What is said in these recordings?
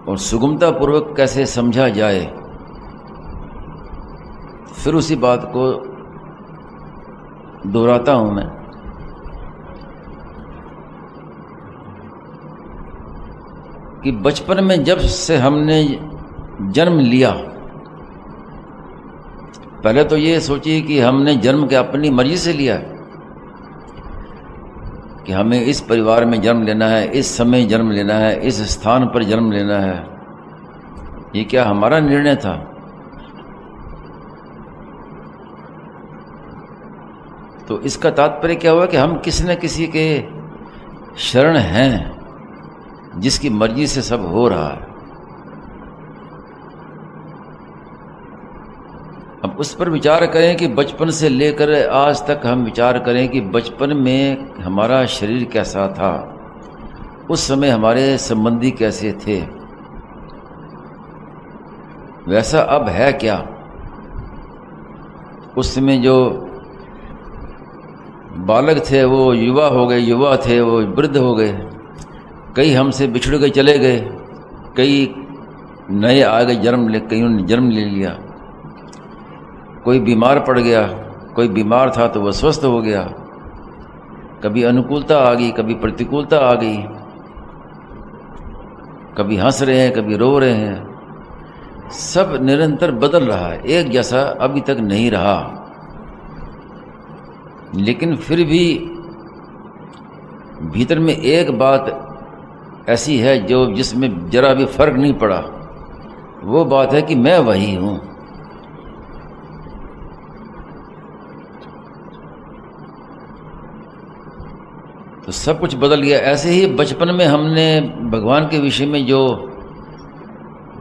और सुगमता पूर्वक कैसे समझा जाए, फिर उसी बात को दोहराता हूं मैं कि बचपन में जब से हमने जन्म लिया, पहले तो ये सोचिए कि हमने जन्म क्या अपनी मर्जी से लिया है कि हमें इस परिवार में जन्म लेना है, इस समय जन्म लेना है, इस स्थान पर जन्म लेना है। ये क्या हमारा निर्णय था? तो इसका तात्पर्य क्या हुआ कि हम किसी न किसी के शरण हैं जिसकी मर्जी से सब हो रहा है। अब उस पर विचार करें कि बचपन से लेकर आज तक हम विचार करें कि बचपन में हमारा शरीर कैसा था, उस समय हमारे संबंधी कैसे थे, वैसा अब है क्या? उस समय जो बालक थे वो युवा हो गए, युवा थे वो वृद्ध हो गए, कई हमसे बिछड़ गए चले गए, कई नए आ गए कईयों ने जन्म ले लिया, कोई बीमार पड़ गया, कोई बीमार था तो वह स्वस्थ हो गया, कभी अनुकूलता आ गई, कभी प्रतिकूलता आ गई, कभी हंस रहे हैं, कभी रो रहे हैं। सब निरंतर बदल रहा है, एक जैसा अभी तक नहीं रहा। लेकिन फिर भी भीतर में एक बात ऐसी है जो जिसमें जरा भी फर्क नहीं पड़ा, वो बात है कि मैं वही हूं। तो सब कुछ बदल गया। ऐसे ही बचपन में हमने भगवान के विषय में जो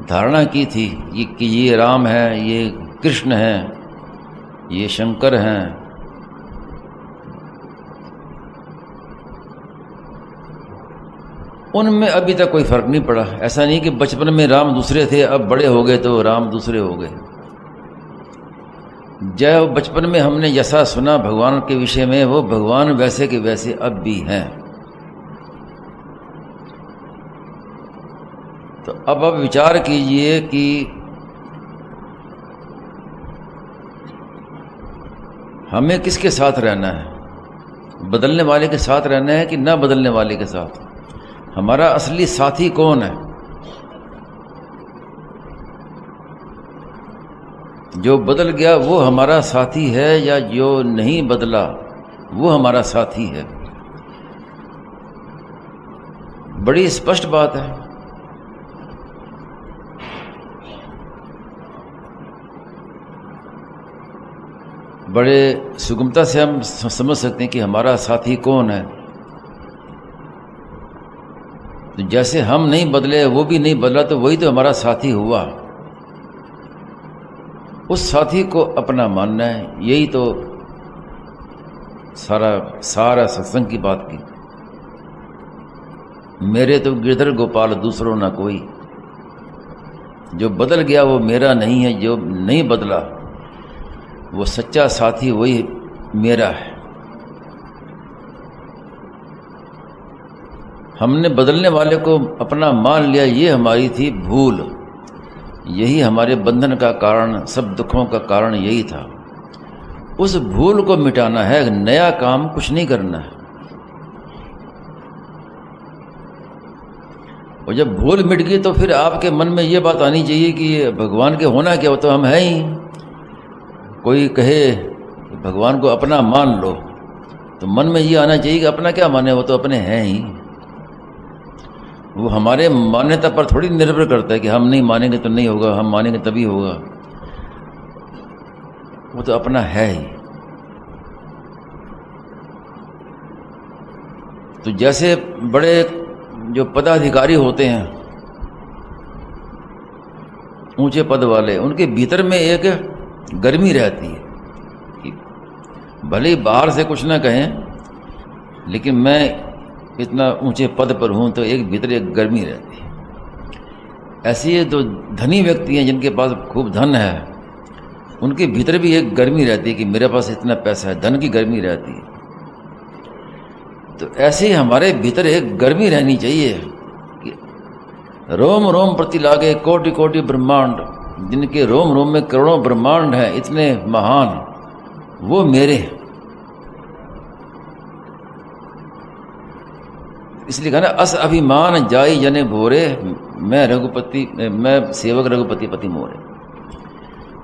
धारणा की थी कि ये राम है, ये कृष्ण है, ये शंकर हैं, उनमें अभी तक कोई फर्क नहीं पड़ा। ऐसा नहीं कि बचपन में राम दूसरे थे, अब बड़े हो गए तो राम दूसरे हो गए। जब बचपन में हमने जैसा सुना भगवान के विषय में, वो भगवान वैसे के वैसे अब भी हैं। तो अब विचार कीजिए कि हमें किसके साथ रहना है, बदलने वाले के साथ रहना है कि ना बदलने वाले के साथ? हमारा असली साथी कौन है? जो बदल गया वो हमारा साथी है या जो नहीं बदला वो हमारा साथी है? बड़ी स्पष्ट बात है। बड़े सुगमता से हम समझ सकते हैं कि हमारा साथी कौन है। तो जैसे हम नहीं बदले, वो भी नहीं बदला, तो वही तो हमारा साथी हुआ। उस साथी को अपना मानना है, यही तो सारा सत्संग की बात की। मेरे तो गिरधर गोपाल दूसरों ना कोई। जो बदल गया वो मेरा नहीं है, जो नहीं बदला वो सच्चा साथी वही मेरा है। हमने बदलने वाले को अपना मान लिया, ये हमारी थी भूल। यही हमारे बंधन का कारण, सब दुखों का कारण यही था। उस भूल को मिटाना है, नया काम कुछ नहीं करना है। और जब भूल मिट गई तो फिर आपके मन में ये बात आनी चाहिए कि भगवान के होना क्या, वो तो हम हैं ही। कोई कहे भगवान को अपना मान लो तो मन में ये आना चाहिए कि अपना क्या माने, वो तो अपने हैं ही। वो हमारे मान्यता पर थोड़ी निर्भर करता है कि हम नहीं मानेंगे तो नहीं होगा, हम मानेंगे तभी होगा। वो तो अपना है ही। तो जैसे बड़े जो पदाधिकारी होते हैं, ऊंचे पद वाले, उनके भीतर में एक गर्मी रहती है कि भले ही बाहर से कुछ ना कहें, लेकिन मैं इतना ऊंचे पद पर हूं तो एक भीतर एक गर्मी रहती है। ऐसी ये तो धनी व्यक्ति हैं जिनके पास खूब धन है, उनके भीतर भी एक गर्मी रहती है कि मेरे पास इतना पैसा है, धन की गर्मी रहती है। तो ऐसे ही हमारे भीतर एक गर्मी रहनी चाहिए कि रोम रोम प्रति लागे कोटि कोटि ब्रह्मांड, जिनके रोम रोम में करोड़ों ब्रह्मांड हैं इतने महान, वो मेरे हैं। इसलिए कहा ना, अस अभिमान जाई जने भोरे, मैं सेवक रघुपति पति मोरे।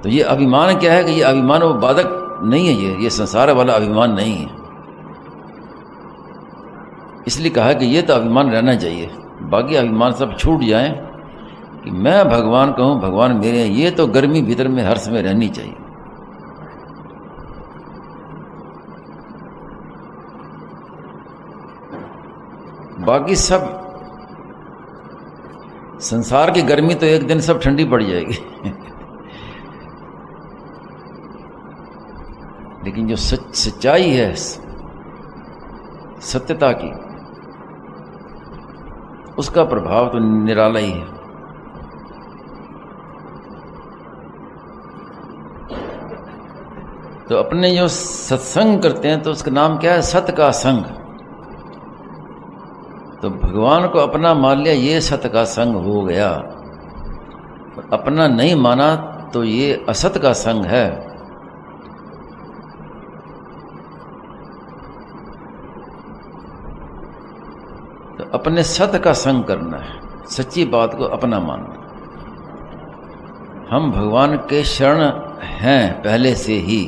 तो ये अभिमान क्या है कि ये अभिमान वो बाधक नहीं है, ये संसार वाला अभिमान नहीं है। इसलिए कहा कि ये तो अभिमान रहना चाहिए, बाकी अभिमान सब छूट जाएं कि मैं भगवान कहूँ, भगवान मेरे हैं। ये तो गर्मी भीतर में हर समय रहनी चाहिए। बाकी सब संसार की गर्मी तो एक दिन सब ठंडी पड़ जाएगी लेकिन जो सच्चाई है सत्यता की, उसका प्रभाव तो निराला ही है। तो अपने जो सत्संग करते हैं तो उसका नाम क्या है? सत का संग। तो भगवान को अपना मान लिया, ये सत का संग हो गया। अपना नहीं माना तो ये असत का संग है। तो अपने सत का संग करना है, सच्ची बात को अपना मानना। हम भगवान के शरण हैं पहले से ही।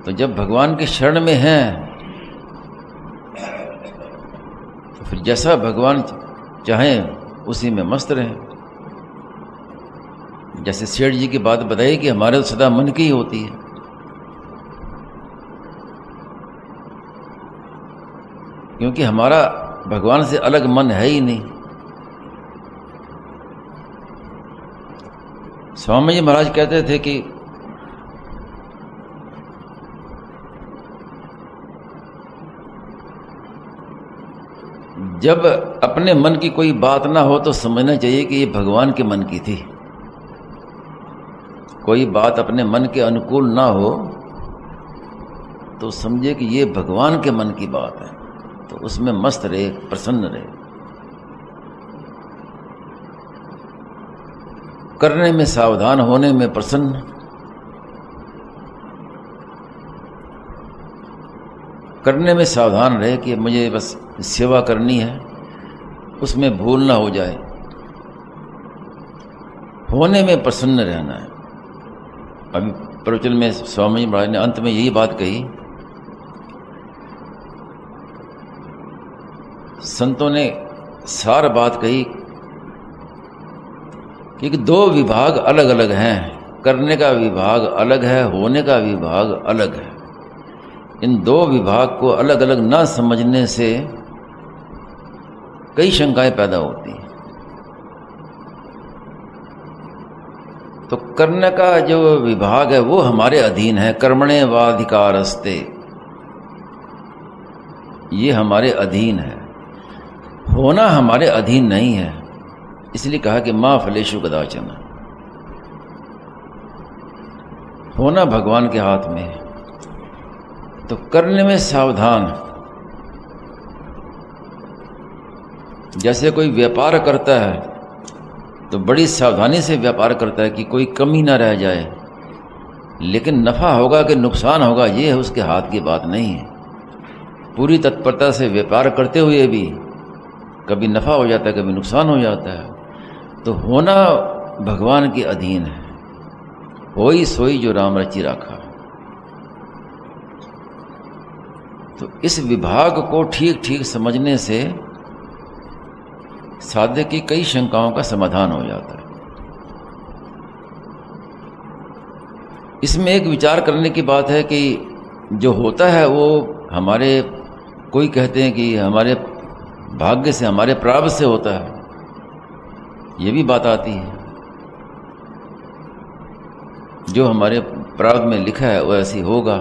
तो जब भगवान के शरण में हैं तो फिर जैसा भगवान चाहें उसी में मस्त रहें। जैसे सेठ जी की बात बताई कि हमारे तो सदा मन की ही होती है। क्योंकि हमारा भगवान से अलग मन है ही नहीं। स्वामी जी महाराज कहते थे कि जब अपने मन की कोई बात ना हो तो समझना चाहिए कि ये भगवान के मन की थी। कोई बात अपने मन के अनुकूल ना हो तो समझे कि ये भगवान के मन की बात है, तो उसमें मस्त रहे, प्रसन्न रहे। करने में सावधान, होने में प्रसन्न। करने में सावधान रहे कि मुझे बस सेवा करनी है, उसमें भूल ना हो जाए। होने में प्रसन्न रहना है। अभी प्रवचन में स्वामी महाराज ने अंत में यही बात कही। संतों ने सार बात कही कि दो विभाग अलग अलग हैं। करने का विभाग अलग है, होने का विभाग अलग है। इन दो विभाग को अलग अलग ना समझने से कई शंकाएं पैदा होती हैं। तो करने का जो विभाग है वो हमारे अधीन है। कर्मणे वाधिकारस्ते, ये हमारे अधीन है। होना हमारे अधीन नहीं है। इसलिए कहा कि मां फलेषु कदाचन। होना भगवान के हाथ में है। तो करने में सावधान। जैसे कोई व्यापार करता है तो बड़ी सावधानी से व्यापार करता है कि कोई कमी ना रह जाए, लेकिन नफा होगा कि नुकसान होगा ये है उसके हाथ की बात नहीं है। पूरी तत्परता से व्यापार करते हुए भी कभी नफा हो जाता है, कभी नुकसान हो जाता है। तो होना भगवान के अधीन है। होई सोई जो राम रचि राखा। तो इस विभाग को ठीक ठीक समझने से साधक की कई शंकाओं का समाधान हो जाता है। इसमें एक विचार करने की बात है कि जो होता है वो हमारे, कोई कहते हैं कि हमारे भाग्य से, हमारे प्रारब्ध से होता है। ये भी बात आती है। जो हमारे प्रारब्ध में लिखा है वो ऐसी होगा।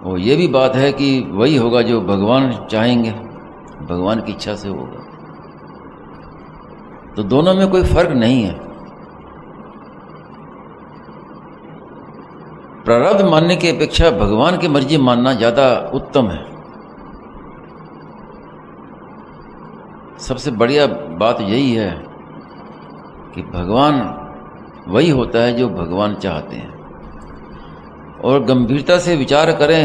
और ये भी बात है कि वही होगा जो भगवान चाहेंगे, भगवान की इच्छा से होगा। तो दोनों में कोई फर्क नहीं है। प्रारब्ध मानने की अपेक्षा भगवान की मर्जी मानना ज्यादा उत्तम है। सबसे बढ़िया बात यही है कि भगवान वही होता है जो भगवान चाहते हैं। और गंभीरता से विचार करें,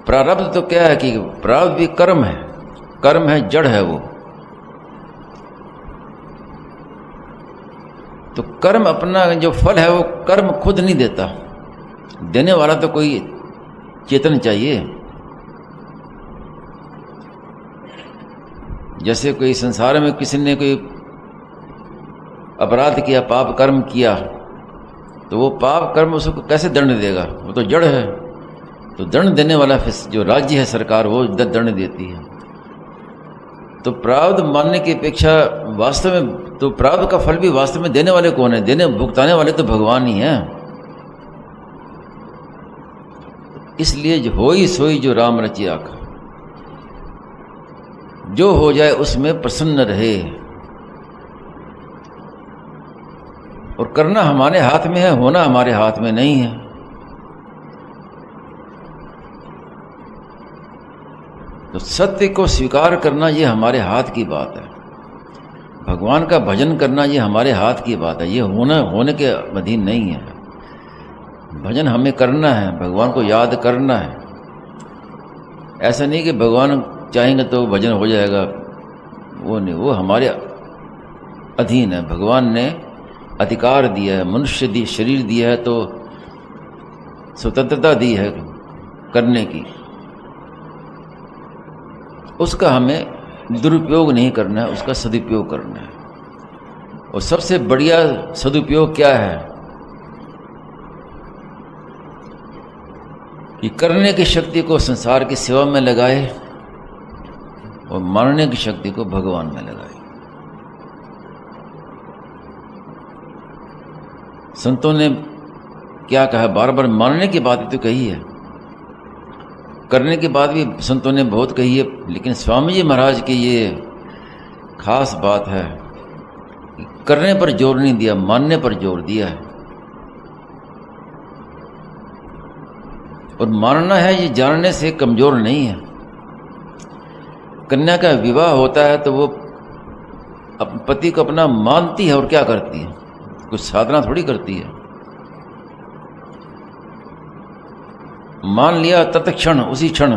प्रारब्ध तो क्या है कि प्रारब्ध भी कर्म है, कर्म है, जड़ है वो। तो कर्म अपना जो फल है वो कर्म खुद नहीं देता, देने वाला तो कोई चेतन चाहिए। जैसे कोई संसार में किसी ने कोई अपराध किया, पाप कर्म किया, तो वो पाप कर्म उसको कैसे दंड देगा? वो तो जड़ है। तो दंड देने वाला जो राज्य है, सरकार, वो दंड देती है। तो प्रारब्ध मानने की अपेक्षा वास्तव में तो प्रारब्ध का फल भी वास्तव में देने वाले कौन है? देने भुगताने वाले तो भगवान ही हैं। इसलिए जो होई सोई जो राम रचि आखा, जो हो जाए उसमें प्रसन्न रहे। और करना हमारे हाथ में है, होना हमारे हाथ में नहीं है। तो सत्य को स्वीकार करना ये हमारे हाथ की बात है। भगवान का भजन करना ये हमारे हाथ की बात है। ये होने के अधीन नहीं है। भजन हमें करना है, भगवान को याद करना है। ऐसा नहीं कि भगवान चाहेंगे तो भजन हो जाएगा, वो नहीं, वो हमारे अधीन है। भगवान ने अधिकार दिया है, मनुष्य शरीर दिया है तो स्वतंत्रता दी है करने की। उसका हमें दुरुपयोग नहीं करना है, उसका सदुपयोग करना है। और सबसे बढ़िया सदुपयोग क्या है कि करने की शक्ति को संसार की सेवा में लगाए और मानने की शक्ति को भगवान में लगाए। संतों ने क्या कहा? बार बार मानने की बात तो कही है, करने की बात भी संतों ने बहुत कही है, लेकिन स्वामी जी महाराज की ये खास बात है कि करने पर जोर नहीं दिया, मानने पर जोर दिया है। और मानना है ये जानने से कमजोर नहीं है। कन्या का विवाह होता है तो वो पति को अपना मानती है और क्या करती है? कुछ साधना थोड़ी करती है। मान लिया तत्क्षण, उसी क्षण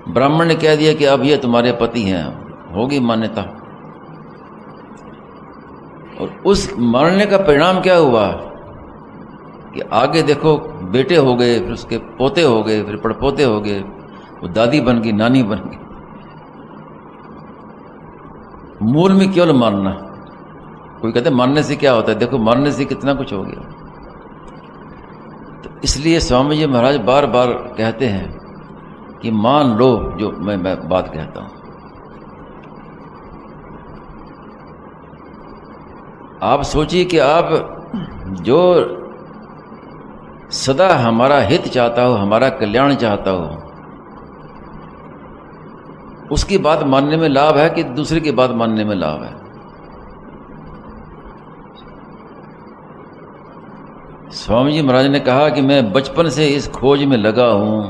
ब्राह्मण ने कह दिया कि अब ये तुम्हारे पति हैं, होगी मान्यता। और उस मानने का परिणाम क्या हुआ कि आगे देखो बेटे हो गए, फिर उसके पोते हो गए, फिर पड़पोते हो गए, वो दादी बन गई, नानी बन गई। मूल में केवल मानना। कोई कहते मानने से क्या होता है? देखो मानने से कितना कुछ हो गया। तो इसलिए स्वामी जी महाराज बार बार कहते हैं कि मान लो जो मैं बात कहता हूं। आप सोचिए कि आप जो सदा हमारा हित चाहता हो, हमारा कल्याण चाहता हो, उसकी बात मानने में लाभ है कि दूसरे की बात मानने में लाभ है? स्वामी जी महाराज ने कहा कि मैं बचपन से इस खोज में लगा हूं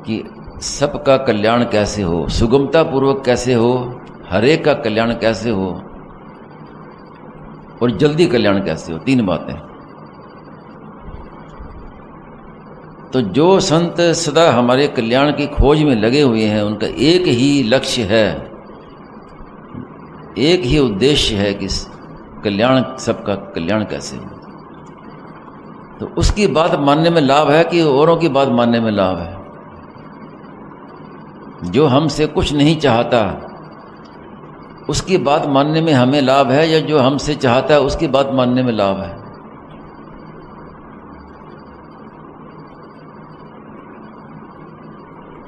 कि सबका कल्याण कैसे हो, सुगमता पूर्वक कैसे हो, हरेक का कल्याण कैसे हो और जल्दी कल्याण कैसे हो। 3 बातें। तो जो संत सदा हमारे कल्याण की खोज में लगे हुए हैं, उनका एक ही लक्ष्य है, एक ही उद्देश्य है कि कल्याण, सबका कल्याण कैसे हो। तो उसकी बात मानने में लाभ है कि औरों की बात मानने में लाभ है? जो हमसे कुछ नहीं चाहता उसकी बात मानने में हमें लाभ है, या जो हमसे चाहता है उसकी बात मानने में लाभ है?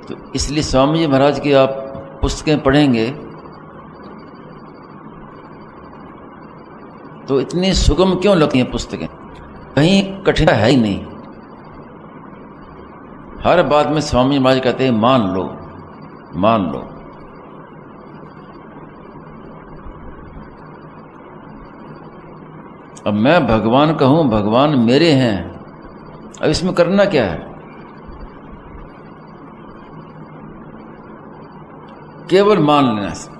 तो इसलिए स्वामी जी महाराज की आप पुस्तकें पढ़ेंगे तो इतनी सुगम क्यों लगती हैं पुस्तकें? कहीं कठिन है ही नहीं। हर बात में स्वामी जी महाराज कहते हैं मान लो, मान लो। अब मैं भगवान कहूं, भगवान मेरे हैं, अब इसमें करना क्या है? केवल मान लेना से,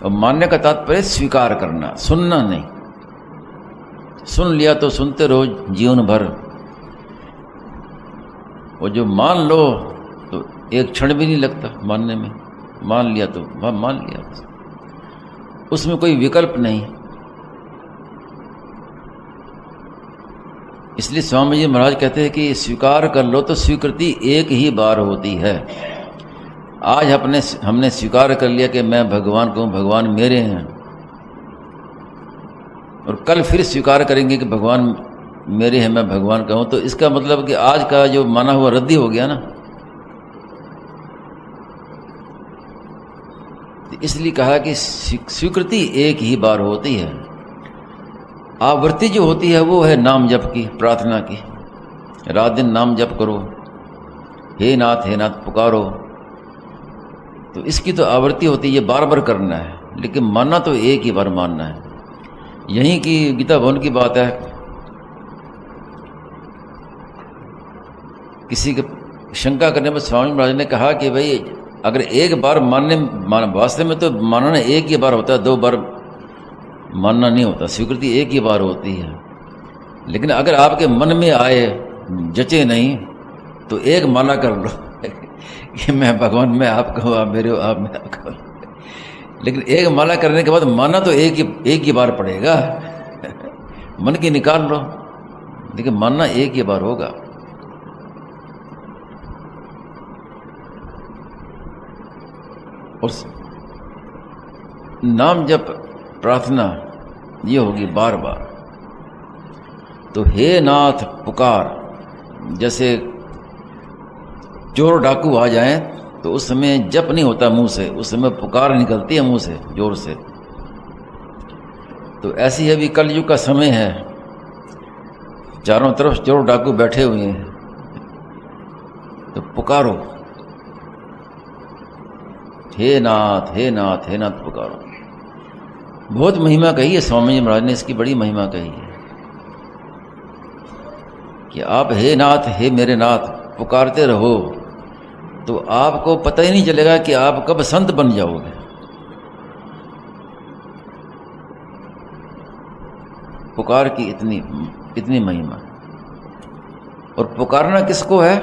और मानने का तात्पर्य स्वीकार करना, सुनना नहीं। सुन लिया तो सुनते रहो जीवन भर, और जो मान लो तो एक क्षण भी नहीं लगता मानने में। मान लिया तो मान लिया, उसमें कोई विकल्प नहीं। इसलिए स्वामी जी महाराज कहते हैं कि स्वीकार कर लो तो स्वीकृति एक ही बार होती है। आज हमने स्वीकार कर लिया कि मैं भगवान को हूं, भगवान मेरे हैं, और कल फिर स्वीकार करेंगे कि भगवान मेरे हैं, मैं भगवान का हूं, तो इसका मतलब कि आज का जो माना हुआ रद्दी हो गया ना। इसलिए कहा कि स्वीकृति एक ही बार होती है। आवृत्ति जो होती है वो है नाम जप की, प्रार्थना की। रात दिन नाम जप करो, हे नाथ पुकारो, तो इसकी तो आवृत्ति होती है, ये बार बार करना है। लेकिन मानना तो एक ही बार मानना है। यहीं की गीता भवन की बात है, किसी के शंका करने पर स्वामी महाराज ने कहा कि भाई अगर एक बार वास्तव में तो मानना एक ही बार होता है, 2 बार मानना नहीं होता। स्वीकृति एक ही बार होती है। लेकिन अगर आपके मन में आए, जचे नहीं, तो एक माला कर लो कि मैं भगवान, मैं आपका हूँ, आप मेरे हो, आप मैं आपका हूँ। लेकिन एक माला करने के बाद मानना तो एक ही बार पड़ेगा। मन की निकाल लो, लेकिन मानना एक ही बार होगा। और नाम जप प्रार्थना ये होगी बार बार। तो हे नाथ पुकार, जैसे चोर डाकू आ जाएं तो उस समय जप नहीं होता मुंह से, उस समय पुकार निकलती है मुंह से जोर से। तो ऐसी अभी कलयुग का समय है, चारों तरफ चोर डाकू बैठे हुए हैं, तो पुकारो, हे नाथ हे नाथ हे नाथ पुकारो। बहुत महिमा कही है स्वामी जी महाराज ने, इसकी बड़ी महिमा कही है कि आप हे नाथ हे मेरे नाथ पुकारते रहो, तो आपको पता ही नहीं चलेगा कि आप कब संत बन जाओगे। पुकार की इतनी महिमा। और पुकारना किसको है?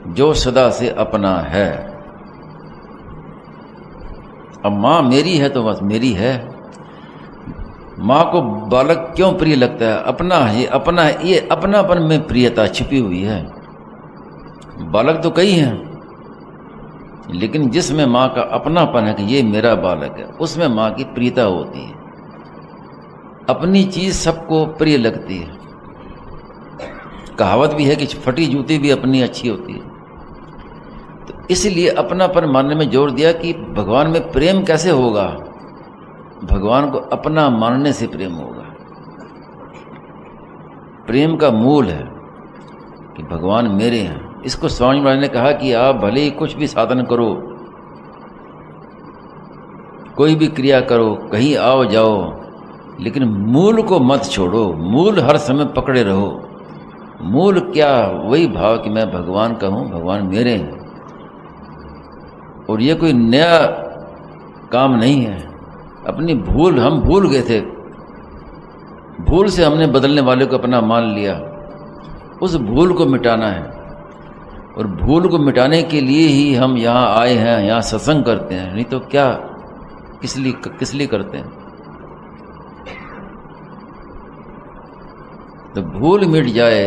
जो सदा से अपना है। अब माँ मेरी है तो बस मेरी है। माँ को बालक क्यों प्रिय लगता है? अपना है, अपना है, ये अपनापन में प्रियता छिपी हुई है। बालक तो कई हैं, लेकिन जिसमें माँ का अपनापन है कि ये मेरा बालक है, उसमें माँ की प्रियता होती है। अपनी चीज सबको प्रिय लगती है। कहावत भी है कि फटी जूती भी अपनी अच्छी होती है। तो इसलिए अपनापन मानने में जोर दिया कि भगवान में प्रेम कैसे होगा? भगवान को अपना मानने से प्रेम होगा। प्रेम का मूल है कि भगवान मेरे हैं। इसको स्वामी महाराज ने कहा कि आप भले ही कुछ भी साधन करो, कोई भी क्रिया करो, कहीं आओ जाओ, लेकिन मूल को मत छोड़ो। मूल हर समय पकड़े रहो। मूल क्या? वही भाव कि मैं भगवान का हूं, भगवान मेरे हैं। और ये कोई नया काम नहीं है। अपनी भूल हम भूल गए थे, भूल से हमने बदलने वाले को अपना मान लिया। उस भूल को मिटाना है, और भूल को मिटाने के लिए ही हम यहाँ आए हैं, यहाँ सत्संग करते हैं। नहीं तो क्या, किस लिए करते हैं? तो भूल मिट जाए,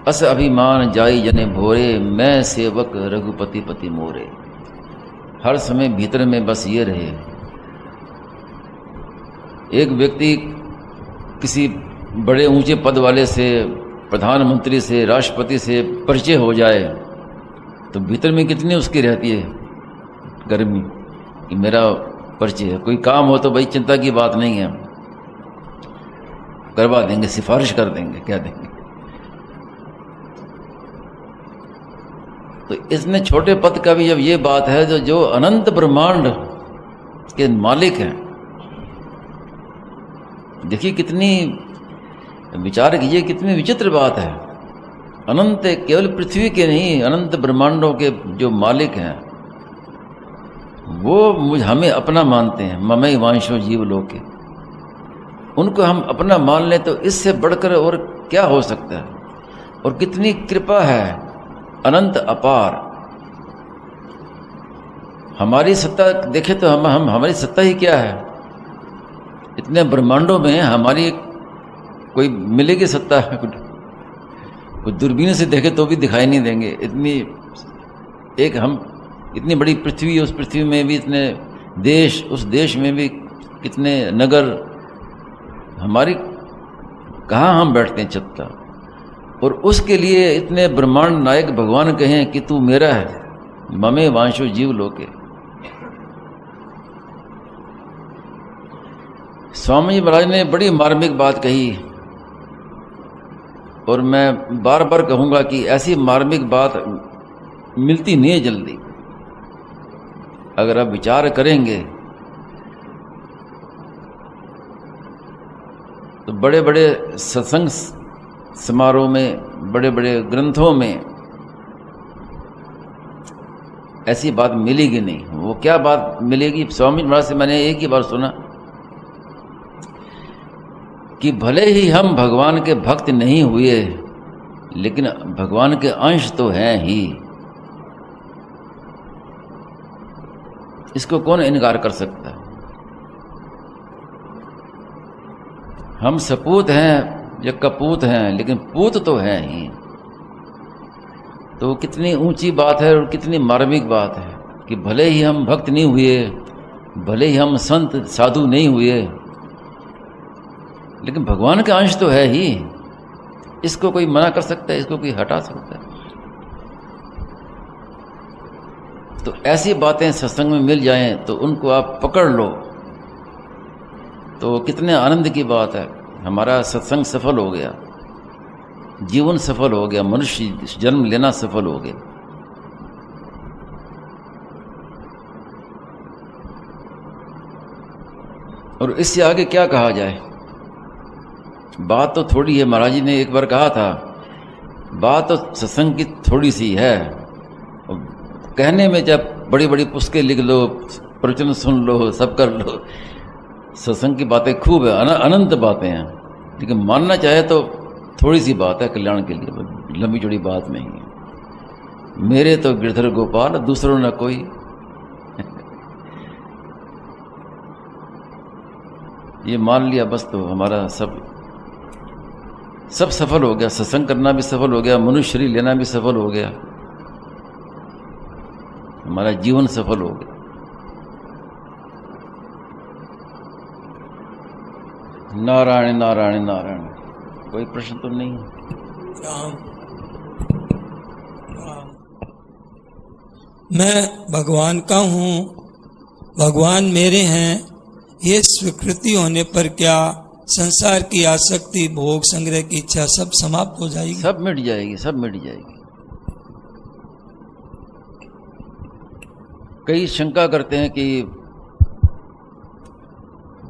अस अभिमान जाई जने भोरे, मैं सेवक रघुपति पति मोरे। हर समय भीतर में बस ये रहे। एक व्यक्ति किसी बड़े ऊंचे पद वाले से, प्रधानमंत्री से, राष्ट्रपति से परिचय हो जाए तो भीतर में कितनी उसकी रहती है गर्मी कि मेरा परिचय है। कोई काम हो तो भाई चिंता की बात नहीं है, करवा देंगे, सिफारिश कर देंगे, क्या देंगे। तो इसने छोटे पद का भी जब ये बात है, तो जो अनंत ब्रह्मांड के मालिक हैं, देखिए कितनी, विचार कीजिए कितनी विचित्र बात है अनंत केवल पृथ्वी के नहीं, अनंत ब्रह्मांडों के जो मालिक हैं वो हमें अपना मानते हैं। ममई वांशो जीव लोके, उनको हम अपना मान लें तो इससे बढ़कर और क्या हो सकता है। और कितनी कृपा है, अनंत अपार। हमारी सत्ता देखे तो हम हमारी सत्ता ही क्या है। इतने ब्रह्मांडों में हमारी कोई मिलेगी सत्ता? कुछ दूरबीन से देखे तो भी दिखाई नहीं देंगे। इतनी बड़ी पृथ्वी, उस पृथ्वी में भी इतने देश, उस देश में भी कितने नगर, हमारी कहाँ हम बैठते हैं छत्ता। और उसके लिए इतने ब्रह्मांड नायक भगवान कहें कि तू मेरा है, ममे वांशो जीव लोके। स्वामी जी महाराज ने बड़ी मार्मिक बात कही और मैं बार बार कहूँगा कि ऐसी मार्मिक बात मिलती नहीं है जल्दी। अगर आप विचार करेंगे तो बड़े बड़े सत्संग समारोह में, बड़े बड़े ग्रंथों में ऐसी बात मिलेगी नहीं। वो क्या बात मिलेगी? स्वामी महाराज से मैंने एक ही बार सुना कि भले ही हम भगवान के भक्त नहीं हुए, लेकिन भगवान के अंश तो हैं ही। इसको कौन इनकार कर सकता है? हम सपूत हैं या कपूत हैं, लेकिन पूत तो हैं ही। तो कितनी ऊंची बात है और कितनी मार्मिक बात है कि भले ही हम भक्त नहीं हुए, भले ही हम संत साधु नहीं हुए, लेकिन भगवान का अंश तो है ही। इसको कोई मना कर सकता है? इसको कोई हटा सकता है? तो ऐसी बातें सत्संग में मिल जाएं तो उनको आप पकड़ लो तो कितने आनंद की बात है। हमारा सत्संग सफल हो गया, जीवन सफल हो गया, मनुष्य जन्म लेना सफल हो गया। और इससे आगे क्या कहा जाए? बात तो थोड़ी है। महाराज जी ने एक बार कहा था, बात तो सत्संग की थोड़ी सी है, कहने में जब बड़ी बड़ी पुस्तकें लिख लो, प्रवचन सुन लो, सब कर लो, सत्संग की बातें खूब है, अनंत बातें हैं, लेकिन मानना चाहे तो थोड़ी सी बात है कल्याण के लिए, लंबी चौड़ी बात नहीं है। मेरे तो गिरधर गोपाल, दूसरों न कोई। ये मान लिया बस तो हमारा सब सफल हो गया। सत्संग करना भी सफल हो गया, मनुष्य शरीर लेना भी सफल हो गया, हमारा जीवन सफल हो गया। नारायण नारायण नारायण। कोई प्रश्न तो नहीं? राम राम। मैं भगवान का हूँ, भगवान मेरे हैं, ये स्वीकृति होने पर क्या संसार की आसक्ति, भोग, संग्रह की इच्छा सब समाप्त हो जाएगी? सब मिट जाएगी, सब मिट जाएगी। कई शंका करते हैं कि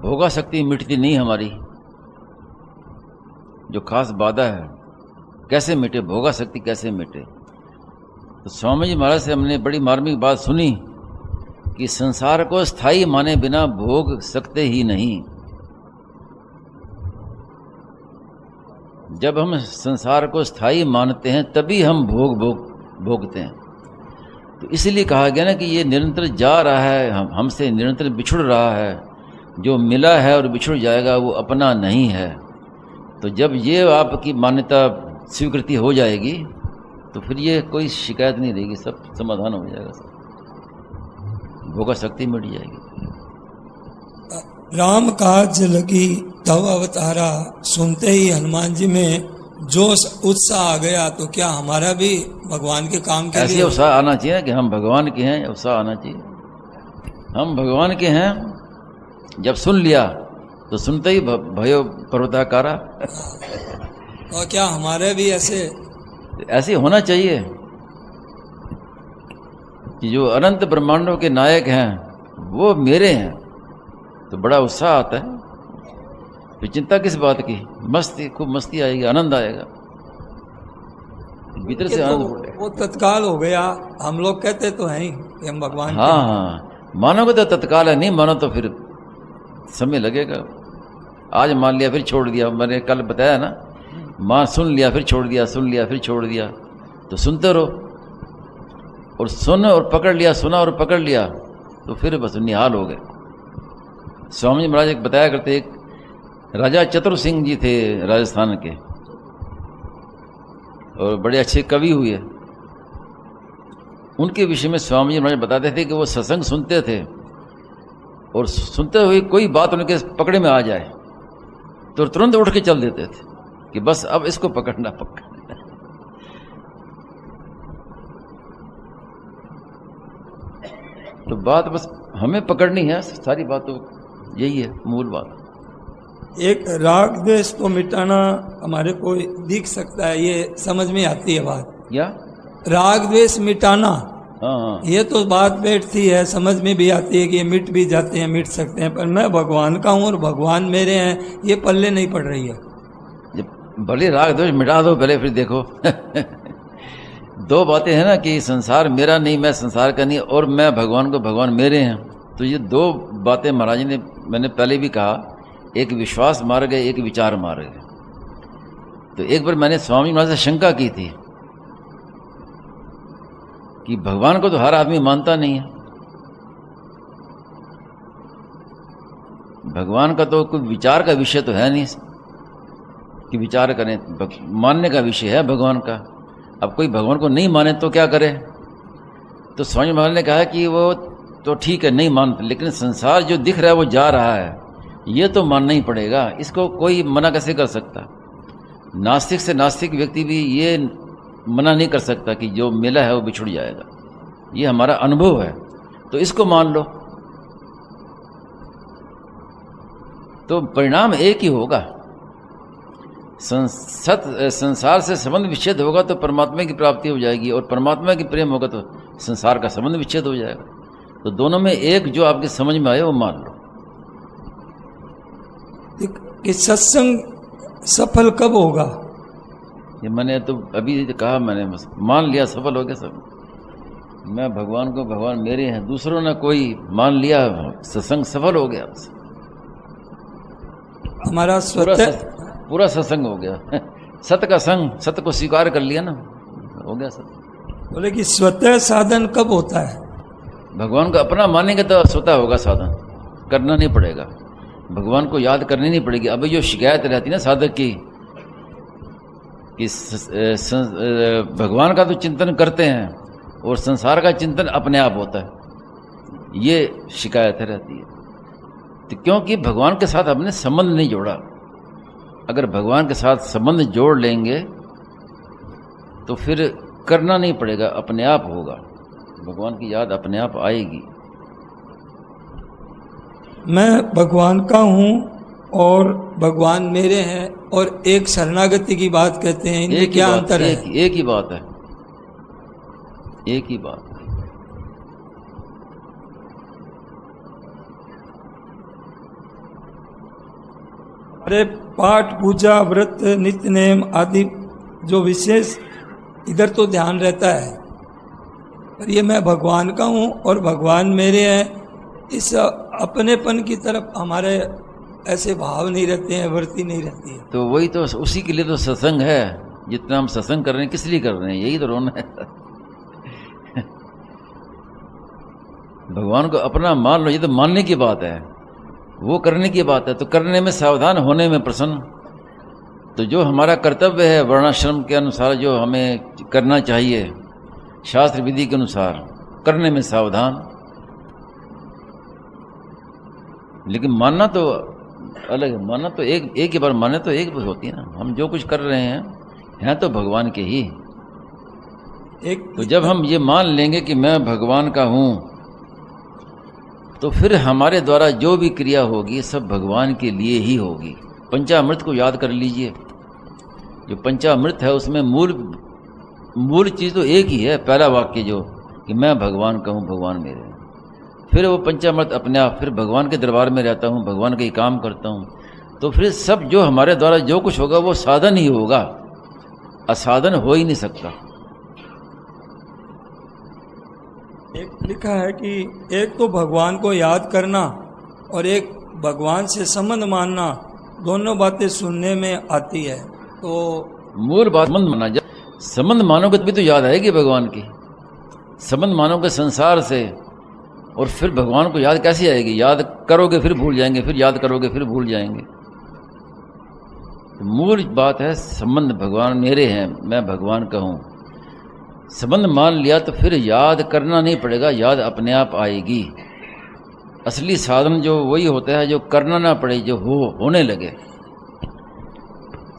भोगासक्ति मिटती नहीं हमारी, जो खास बाधा है, कैसे मिटे भोगासक्ति, कैसे मिटे? तो स्वामी जी महाराज से हमने बड़ी मार्मिक बात सुनी कि संसार को स्थायी माने बिना भोग सकते ही नहीं। जब हम संसार को स्थायी मानते हैं तभी हम भोगते हैं। तो इसलिए कहा गया ना कि ये निरंतर जा रहा है, हमसे निरंतर बिछुड़ रहा है। जो मिला है और बिछुड़ जाएगा वो अपना नहीं है। तो जब ये आपकी मान्यता स्वीकृति हो जाएगी तो फिर ये कोई शिकायत नहीं रहेगी, सब समाधान हो जाएगा, सब भोगासक्ति मिट जाएगी। राम काज लगी तव अवतारा, सुनते ही हनुमान जी में जोश उत्साह आ गया। तो क्या हमारा भी भगवान के काम के ऐसे लिए उत्साह आना चाहिए कि हम भगवान के हैं, उत्साह आना चाहिए। हम भगवान के हैं, जब सुन लिया तो सुनते ही भयो पर्वताकारा। और क्या हमारे भी ऐसे होना चाहिए कि जो अनंत ब्रह्मांडों के नायक हैं वो मेरे हैं, तो बड़ा उत्साह आता है। तो चिंता किस बात की? मस्ती, खूब मस्ती आएगी, आनंद आएगा। भीतर से ये आनंद तो फूटे। वो तत्काल हो गया। हम लोग कहते तो हैं ही कि हम भगवान हाँ हाँ, मानोगे तो तत्काल है, नहीं मानो तो फिर समय लगेगा। आज मान लिया फिर छोड़ दिया, मैंने कल बताया ना, माँ सुन लिया फिर छोड़ दिया, सुन लिया फिर छोड़ दिया, तो सुनते रहो। और सुन और पकड़ लिया, सुना और पकड़ लिया, तो फिर बस निहाल हो गए। स्वामी जी महाराज एक बताया करते, एक राजा चतुर सिंह जी थे राजस्थान के, और बड़े अच्छे कवि हुए। उनके विषय में स्वामी जी महाराज बताते थे कि वो सत्संग सुनते थे, और सुनते हुए कोई बात उनके पकड़े में आ जाए तो तुरंत उठ के चल देते थे कि बस अब इसको पकड़ना पकड़ना। तो बात बस हमें पकड़नी है, सारी बात तो यही है, मूल बात। एक राग द्वेष तो मिटाना हमारे को दिख सकता है, ये समझ में आती है बात। क्या? राग द्वेष मिटाना, हाँ हाँ, ये तो बात बैठती है, समझ में भी आती है कि ये मिट भी जाते हैं, मिट सकते हैं, पर मैं भगवान का हूँ और भगवान मेरे हैं, ये पल्ले नहीं पड़ रही है। जब भले राग दोष मिटा दो पहले, फिर देखो। दो बातें हैं ना कि संसार मेरा नहीं, मैं संसार का नहीं, और मैं भगवान को भगवान मेरे हैं। तो ये दो बातें महाराज जी ने, मैंने पहले भी कहा, एक विश्वास मार्ग है, एक विचार मार्ग है। तो एक बार मैंने स्वामी महाराज से शंका की थी कि भगवान को तो हर आदमी मानता नहीं है, भगवान का तो कोई विचार का विषय तो है नहीं कि विचार करें, मानने का विषय है भगवान का। अब कोई भगवान को नहीं माने तो क्या करे? तो स्वामी महाराज ने कहा कि वो तो ठीक है, नहीं मानते, लेकिन संसार जो दिख रहा है वो जा रहा है, ये तो मानना ही पड़ेगा, इसको कोई मना कैसे कर सकता? नास्तिक से नास्तिक व्यक्ति भी ये मना नहीं कर सकता कि जो मिला है वो बिछुड़ जाएगा, ये हमारा अनुभव है, तो इसको मान लो। तो परिणाम एक ही होगा, संसार से संबंध विच्छेद होगा तो परमात्मा की प्राप्ति हो जाएगी, और परमात्मा की प्रेम होगा तो संसार का संबंध विच्छेद हो जाएगा। तो दोनों में एक जो आपके समझ में आए वो मान लो। कि सत्संग सफल कब होगा? ये मैंने तो अभी कहा, मैंने बस मान लिया, सफल हो गया सब। मैं भगवान को भगवान मेरे हैं, दूसरों ने कोई मान लिया, सत्संग सफल हो गया, बस हमारा पूरा सत्संग हो गया। सत्य का संग, सत्य को स्वीकार कर लिया ना, हो गया सत्य। बोले कि स्वतः साधन कब होता है? भगवान को अपना मानेंगे तो स्वतः होगा साधन, करना नहीं पड़ेगा, भगवान को याद करनी नहीं पड़ेगी। अभी जो शिकायत रहती है ना साधक की कि भगवान का तो चिंतन करते हैं और संसार का चिंतन अपने आप होता है, ये शिकायत रहती है। तो क्योंकि भगवान के साथ हमने संबंध नहीं जोड़ा। अगर भगवान के साथ संबंध जोड़ लेंगे तो फिर करना नहीं पड़ेगा, अपने आप होगा, भगवान की याद अपने आप आएगी। मैं भगवान का हूँ और भगवान मेरे हैं, और एक शरणागति की बात कहते हैं, इनमें क्या अंतर है? एक ही बात है, एक ही बात। अरे पाठ पूजा व्रत नित्य नेम आदि जो विशेष इधर तो ध्यान रहता है, पर ये मैं भगवान का हूँ और भगवान मेरे हैं, इस अपनेपन की तरफ हमारे ऐसे भाव नहीं रहते हैं, वृत्ति नहीं रहती है। तो वही तो, उसी के लिए तो सत्संग है। जितना हम सत्संग कर रहे हैं किस लिए कर रहे हैं? यही तो रोना है। भगवान को अपना मान लो, ये तो मानने की बात है, वो करने की बात है। तो करने में सावधान, होने में प्रसन्न। तो जो हमारा कर्तव्य है वर्णाश्रम के अनुसार जो हमें करना चाहिए, शास्त्र विधि के अनुसार, करने में सावधान। लेकिन मानना तो अलग है, मानना तो एक ही बार माने तो एक बार होती है ना। हम जो कुछ कर रहे हैं तो भगवान के ही। तो जब हम ये मान लेंगे कि मैं भगवान का हूँ, तो फिर हमारे द्वारा जो भी क्रिया होगी सब भगवान के लिए ही होगी। पंचामृत को याद कर लीजिए, जो पंचामृत है उसमें मूल चीज़ तो एक ही है, पहला वाक्य जो कि मैं भगवान का हूँ, भगवान मेरे हैं। फिर वो पंचामृत अपने आप, फिर भगवान के दरबार में रहता हूँ, भगवान का ही काम करता हूँ। तो फिर सब जो हमारे द्वारा जो कुछ होगा वो साधन ही होगा, असाधन हो ही नहीं सकता। एक लिखा है कि एक तो भगवान को याद करना और एक भगवान से संबंध मानना, दोनों बातें सुनने में आती है। तो मूल बात संबंध माना, जब संबंध मानोगे तभी तो याद आएगी भगवान की। संबंध मानोगे संसार से और फिर भगवान को याद कैसे आएगी? याद करोगे फिर भूल जाएंगे, फिर याद करोगे फिर भूल जाएंगे। तो मूल बात है संबंध, भगवान मेरे हैं, मैं भगवान का हूँ। संबंध मान लिया तो फिर याद करना नहीं पड़ेगा, याद अपने आप आएगी। असली साधन जो वही होता है जो करना ना पड़े, जो होने लगे।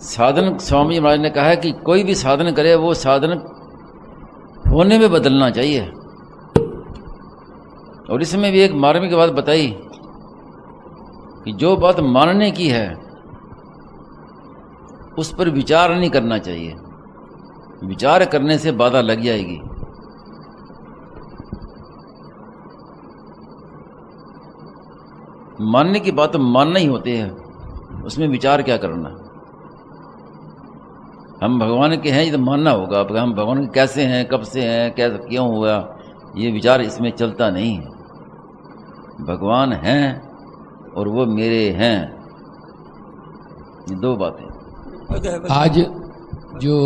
साधन, स्वामी महाराज ने कहा है कि कोई भी साधन करे वो साधन होने में बदलना चाहिए। और इसमें भी एक मार्मिक बात बताई कि जो बात मानने की है उस पर विचार नहीं करना चाहिए, विचार करने से बाधा लग जाएगी। मानने की बात तो मानना ही होती है, उसमें विचार क्या करना। हम भगवान के हैं ये तो मानना होगा। अब हम भगवान के कैसे हैं, कब से हैं, कैसे क्यों हुआ, ये विचार इसमें चलता नहीं है। भगवान हैं और वो मेरे हैं, ये दो बातें। आज जो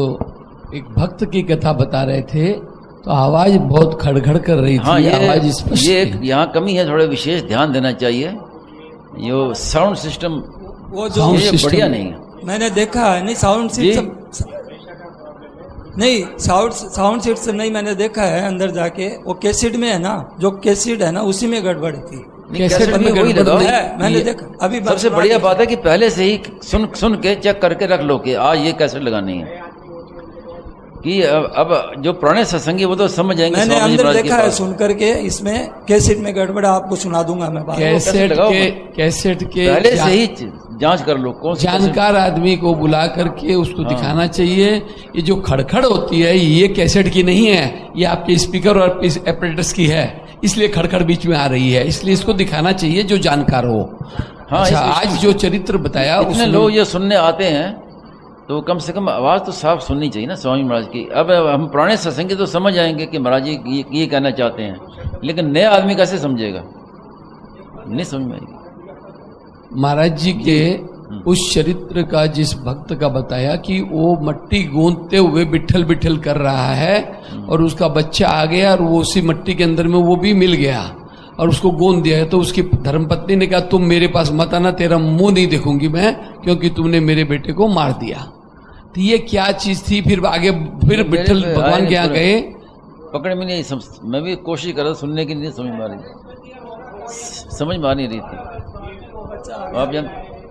एक भक्त की कथा बता रहे थे तो आवाज बहुत खड़खड़ कर रही थी। हाँ, आवाज स्पष्ट ये यहाँ कमी है, थोड़ा विशेष ध्यान देना चाहिए। ये साउंड सिस्टम वो जो ये बढ़िया नहीं है। मैंने देखा है, नहीं साउंड सिस्टम नहीं, साउंड सिस्टम नहीं, मैंने देखा है अंदर जाके। वो कैसेट में है ना, जो कैसेट है ना उसी में गड़बड़ थी। कैसेट में वही लगाओ है, मैंने देखा। अभी सबसे बढ़िया बात है कि पहले से ही सुन के चेक करके रख लो कि आज ये कैसेट लगानी है। कि अब जो पुराने सत्संगी वो तो समझ जाएंगे। मैंने अंदर देखा है सुन करके, इसमें कैसेट में गड़बड़ आपको सुना दूंगा मैं। कैसेट के पहले से ही जांच कर लो, कौन जानकार आदमी को बुला करके उसको दिखाना चाहिए। ये जो खड़खड़ होती है ये कैसेट की नहीं है, ये आपके स्पीकर और एपरेटस की है, इसलिए खड़खड़ बीच में आ रही है। इसलिए इसको दिखाना चाहिए जो जानकार हो। हाँ, अच्छा, आज जो चरित्र बताया इतने लोग ये सुनने आते हैं तो कम से कम आवाज़ तो साफ सुननी चाहिए ना स्वामी महाराज की। अब हम पुराने सत्संगी तो समझ जाएंगे कि महाराज जी ये कहना चाहते हैं, लेकिन नया आदमी कैसे समझेगा? नहीं समझ में आएगी। महाराज जी के उस चरित्र का, जिस भक्त का बताया कि वो मट्टी गूंथते हुए बिठल बिठल कर रहा है और उसका बच्चा आ गया और वो उसी मट्टी के अंदर में वो भी मिल गया और उसको गोंद दिया है। तो उसकी धर्मपत्नी ने कहा तुम मेरे पास मत आना, तेरा मुंह नहीं देखूंगी मैं, क्योंकि तुमने मेरे बेटे को मार दिया। तो ये क्या चीज थी? फिर आगे फिर विठल भगवान के यहाँ गए, पकड़ में नहीं समझ, मैं भी कोशिश कर रहा समझने की, नहीं समझ में आ रही, समझ में आ नहीं रही थी। आप जान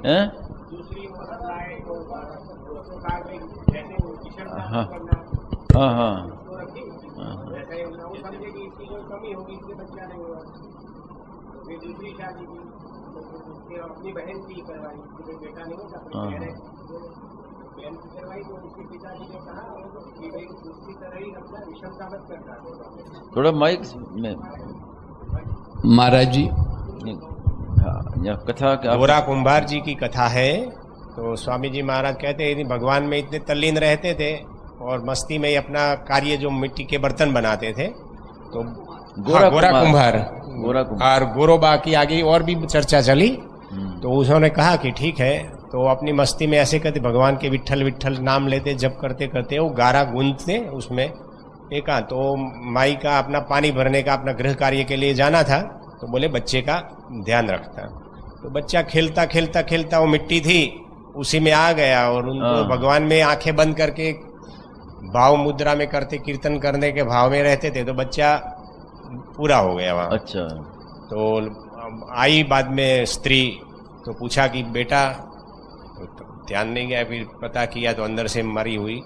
हैं? हाँ हाँ हाँ, थोड़ा माइक में महाराज जी। हाँ, कथा गोरा कुंभार जी की कथा है। तो स्वामी जी महाराज कहते हैं भगवान में इतने तल्लीन रहते थे और मस्ती में ही अपना कार्य जो मिट्टी के बर्तन बनाते थे। तो गोरा कुंभार और गोरोबा की आगे और भी चर्चा चली। तो उन्होंने कहा कि ठीक है, तो अपनी मस्ती में ऐसे कहते भगवान के विठल विठल नाम लेते, जब करते करते वो गारा गूंथते उसमें एक। तो माई का अपना पानी भरने का अपना गृह कार्य के लिए जाना था, तो बोले बच्चे का ध्यान रखता। तो बच्चा खेलता खेलता खेलता, वो मिट्टी थी उसी में आ गया और उनको भगवान में आंखें बंद करके भाव मुद्रा में करते, कीर्तन करने के भाव में रहते थे। तो बच्चा पूरा हो गया वहाँ। अच्छा। तो आई बाद में स्त्री, तो पूछा कि बेटा, तो ध्यान नहीं गया। फिर पता किया तो अंदर से मरी हुई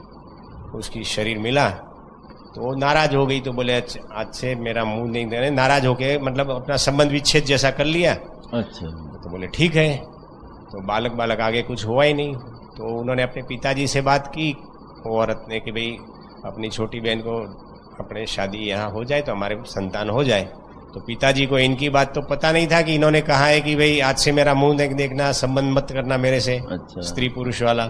उसकी शरीर मिला। तो नाराज हो गई। तो बोले आज से मेरा मुंह नहीं देने, नाराज होके मतलब अपना संबंध विच्छेद जैसा कर लिया। अच्छा। तो बोले ठीक है। तो बालक आगे कुछ हुआ ही नहीं। तो उन्होंने अपने पिताजी से बात की, वो औरत ने, कि भाई अपनी छोटी बहन को अपने शादी यहाँ हो जाए तो हमारे संतान हो जाए। तो पिताजी को इनकी बात तो पता नहीं था कि इन्होंने कहा है कि भाई आज से मेरा मुंह नहीं देखना, संबंध मत करना मेरे से। अच्छा। स्त्री पुरुष वाला।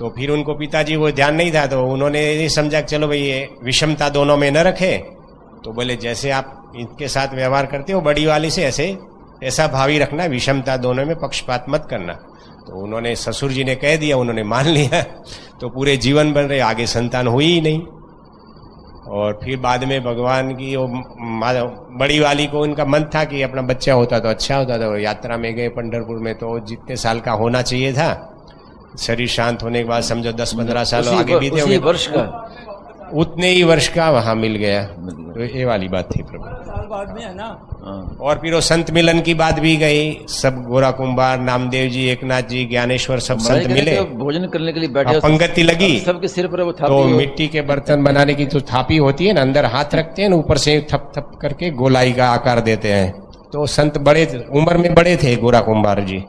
तो फिर उनको पिताजी वो ध्यान नहीं था, तो उन्होंने ये समझा कि चलो भाई ये विषमता दोनों में न रखे, तो बोले जैसे आप इनके साथ व्यवहार करते हो बड़ी वाली से, ऐसा भावी रखना, विषमता दोनों में पक्षपात मत करना। तो उन्होंने, ससुर जी ने कह दिया, उन्होंने मान लिया, तो पूरे जीवन बन रहे, आगे संतान हुई ही नहीं। और फिर बाद में भगवान की वो बड़ी वाली को उनका मन था कि अपना बच्चा होता तो अच्छा होता था। यात्रा में गए पंढरपुर में, तो जितने साल का होना चाहिए था, शरीर शांत होने के बाद समझो 10-15 साल आगे बीते होंगे, वर्ष का उतने ही वर्ष का वहां मिल गया। तो ये वाली बात थी प्रभु। साल बाद में है ना। और फिर वो संत मिलन की बात भी गई, सब गोरा कुंभार, नामदेव जी, एकनाथ जी, ज्ञानेश्वर, सब संत मिले, भोजन करने के लिए बैठे, पंगति लगी, सबके सिर पर वो थापी। तो मिट्टी के बर्तन बनाने की जो थापी होती है ना, अंदर हाथ रखते हैं ना, ऊपर से थप थप करके गोलाई का आकार देते हैं। तो संत बड़े उम्र में बड़े थे गोरा कुंभार जी,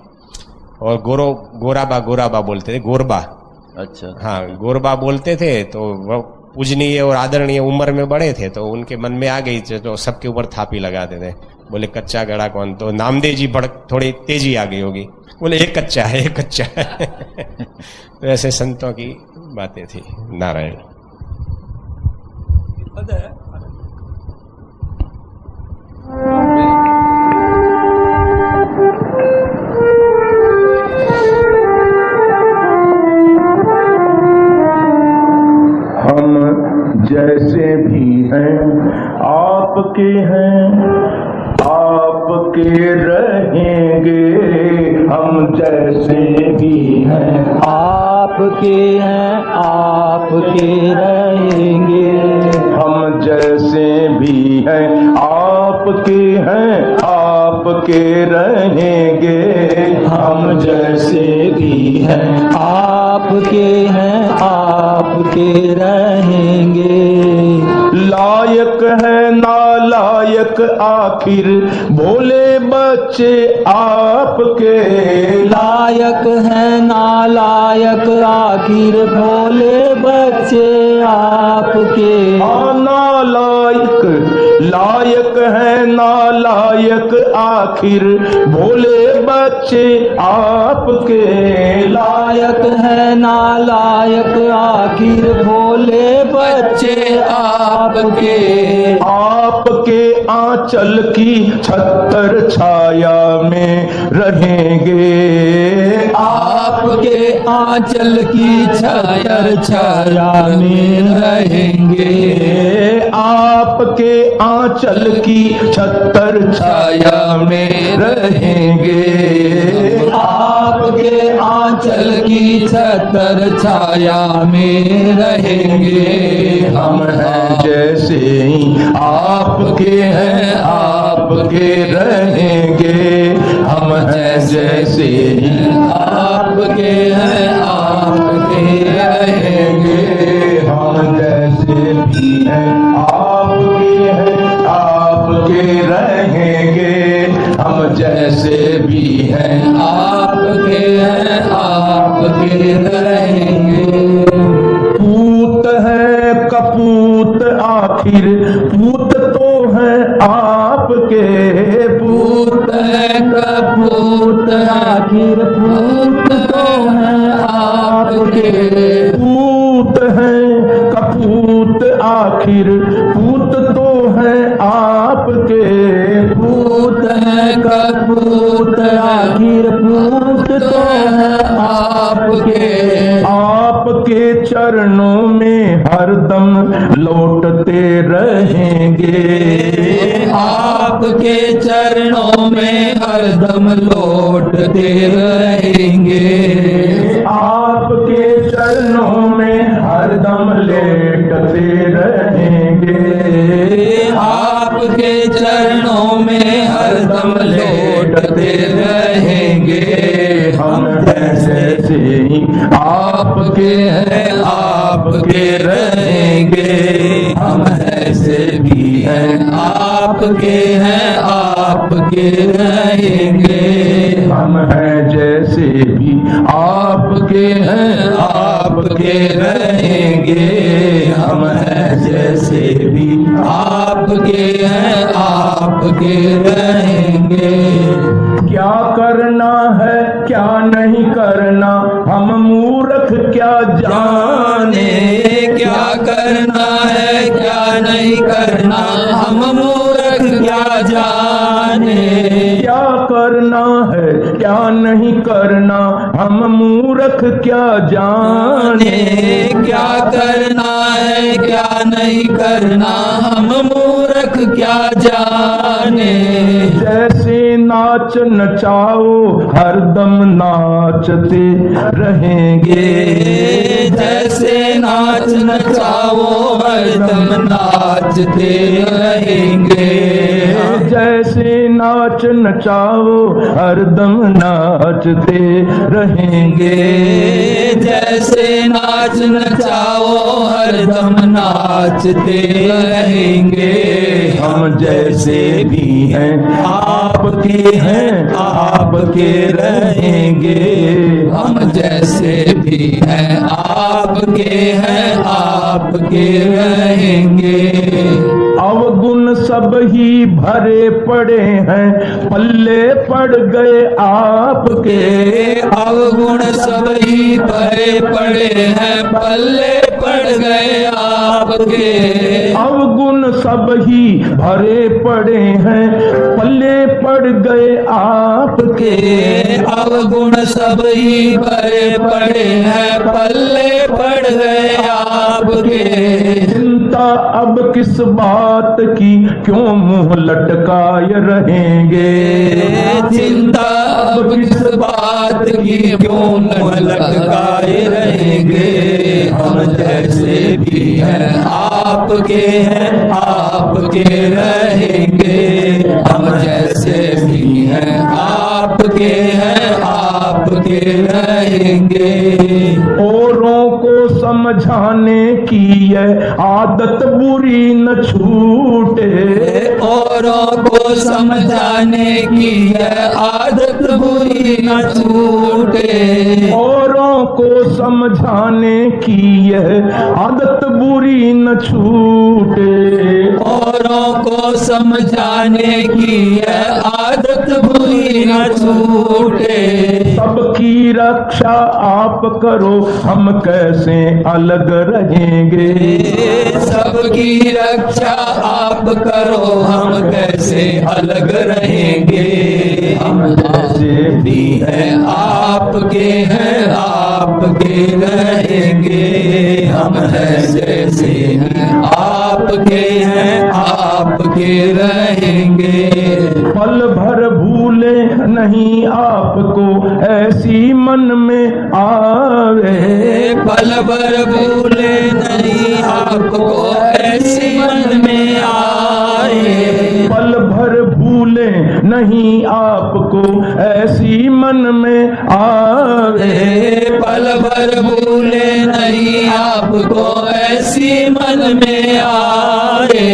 और गोराबा बोलते थे, गोरबा। अच्छा, हाँ, गोरबा बोलते थे। तो वो पूजनीय और आदरणीय उम्र में बड़े थे, तो उनके मन में आ गई, तो सबके ऊपर थापी लगाते थे। बोले कच्चा गड़ा कौन? तो नामदेव जी थोड़ी तेजी आ गई होगी, बोले एक कच्चा है, एक कच्चा है। तो ऐसे संतों की बातें थी। नारायण। जैसे भी हैं आपके हैं, आपके रहेंगे। हम जैसे भी हैं आपके हैं, आपके रहेंगे। हम जैसे भी हैं आपके हैं, आपके रहेंगे। हम जैसे भी हैं आपके हैं, आपके रहेंगे। लायक है नालायक आखिर भोले बच्चे आपके। लायक है नालायक आखिर भोले बच्चे आपके। नालायक लायक है नालायक आखिर भोले बच्चे आपके। लायक है नालायक आखिर भोले बच्चे आपके। आपके आंचल की छत्र छाया में रहेंगे। आपके आंचल की छत्र छाया में रहेंगे। आपके आंचल की छत्र छाया में रहेंगे। आपके आंचल की छत्र छाया में रहेंगे। हम हैं जैसे ही आपके हैं, आपके रहेंगे। हम हैं जैसे ही आपके हैं, आपके रहेंगे। हम जैसे भी हैं आपके हैं, आपके रहेंगे। हम जैसे भी हैं आपके हैं, आपके रहेंगे। पूत है कपूत आखिर पूत तो है आपके। पूत है कपूत आखिर पूत तो है आपके। पूत है कपूत आखिर पूत तो है आपके। पूत है कपूत आखिर पूत तो है आपके। आपके चरणों में हरदम लौटते रहेंगे। आपके चरणों में हरदम लौटते रहेंगे। आपके चरणों में हरदम लेटते रहेंगे। आपके चरणों में हरदम लौटते रहेंगे। हम जैसे ही आपके हैं, आपके रहेंगे। हम ऐसे भी हैं आपके हैं, आपके रहेंगे। हम हैं जैसे भी आपके हैं, आपके रहेंगे। हम हैं जैसे भी आपके हैं, आपके रहेंगे। क्या करना है क्या नहीं करना हम मूर्ख क्या जाने, क्या करना है क्या नहीं करना हम मूर्ख क्या जाने। क्या करना है क्या नहीं करना हम मूर्ख क्या जाने। क्या करना है क्या नहीं करना हम मूर्ख क्या जाने। जैसे नाच नचाओ हरदम नाचते रहेंगे, जैसे नाच नचाओ हरदम नाचते रहेंगे। जैसे नाच नचाओ हरदम नाचते रहेंगे। जैसे नाच नचाओ हरदम नाचते रहेंगे। हम जैसे भी हैं आपके हैं आपके रहेंगे। हम जैसे भी हैं आपके रहेंगे। अवगुण सब ही भरे पड़े हैं पल्ले पड़ गए आपके। अवगुण सब ही भरे पड़े हैं पल्ले पड़ गए आपके। अवगुण सब ही भरे पड़े हैं पल्ले पड़ गए आपके। अवगुण सब ही भरे पड़े हैं पल्ले पड़ गए आपके। चिंता अब किस बात की क्यों मुंह लटकाए रहेंगे। चिंता अब किस बात की क्यों मुंह लटकाए रहेंगे। हम जैसे भी हैं आपके रहेंगे। हम जैसे भी हैं आपके रहेंगे। औरों को समझाने की यह आदत बुरी न छूटे। औरों को समझाने की यह आदत बुरी न छूटे। औरों को समझाने की यह आदत बुरी न छूटे। औरों को समझाने की यह आदत बुरी न छूटे। सबकी रक्षा आप करो हम कैसे अलग रहेंगे। सबकी रक्षा आप करो हम कैसे अलग रहेंगे। हम जैसे भी हैं आपके रहेंगे। हम जैसे हैं आपके रहेंगे। पल भर भूले नहीं आपको ऐसी मन में आवे। पल भर भूले नहीं आपको ऐसी मन में आए। पल भर भूले नहीं आपको ऐसी मन में आवे। पल भर भूले नहीं आपको ऐसी मन में आए।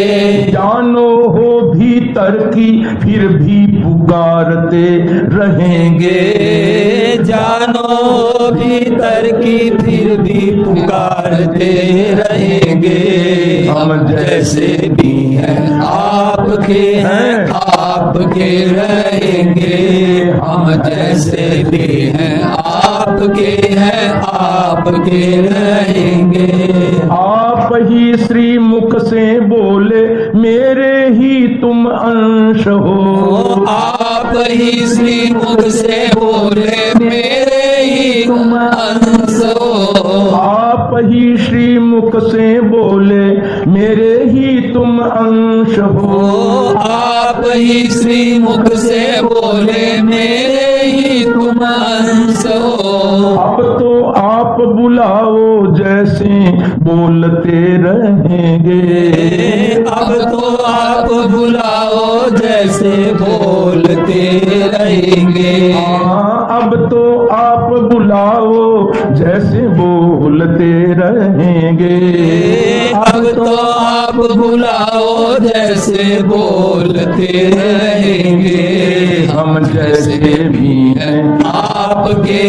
जानो हो भीतर की फिर भी पुकारते रहेंगे। जानो भीतर की फिर भी पुकारते रहेंगे। हम जैसे भी हैं आपके रहेंगे। हम जैसे भी हैं आपके रहेंगे। आप ही श्री मुख से बोले मेरे ही तुम अंश हो। आप ही श्री मुख से बोले मेरे ही तुम अंश हो। आप ही श्री मुख से बोले मेरे ही तुम अंश हो। आप ही श्री मुख से बोले मेरे ही तुम अंश हो। अब तो आप बुलाओ जैसे बोलते रहेंगे। अब तो आप बुलाओ जैसे बोलते रहेंगे। हाँ, अब तो आप बुलाओ जैसे बोलते रहेंगे। अब तो आप बुलाओ जैसे बोलते रहेंगे। हम जैसे भी हैं आपके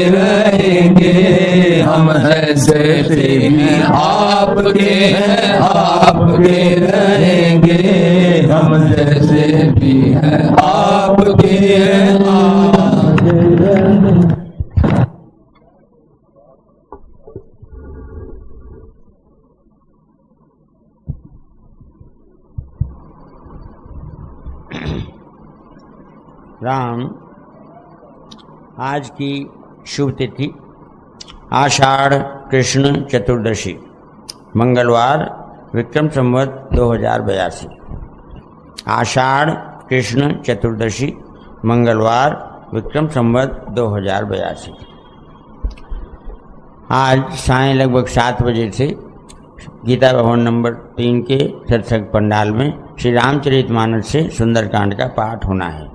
रहेंगे। हम जैसे भी आपके रहेंगे। हम जैसे भी हैं आपके राम। आज की शुभ तिथि आषाढ़ कृष्ण चतुर्दशी, मंगलवार, विक्रम संवत 2082। आषाढ़ कृष्ण चतुर्दशी, मंगलवार, विक्रम संवत 2082। आज सायं लगभग 7 बजे से गीता भवन नंबर 3 के सत्संग पंडाल में श्री रामचरितमानस से सुंदरकांड का पाठ होना है।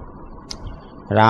राम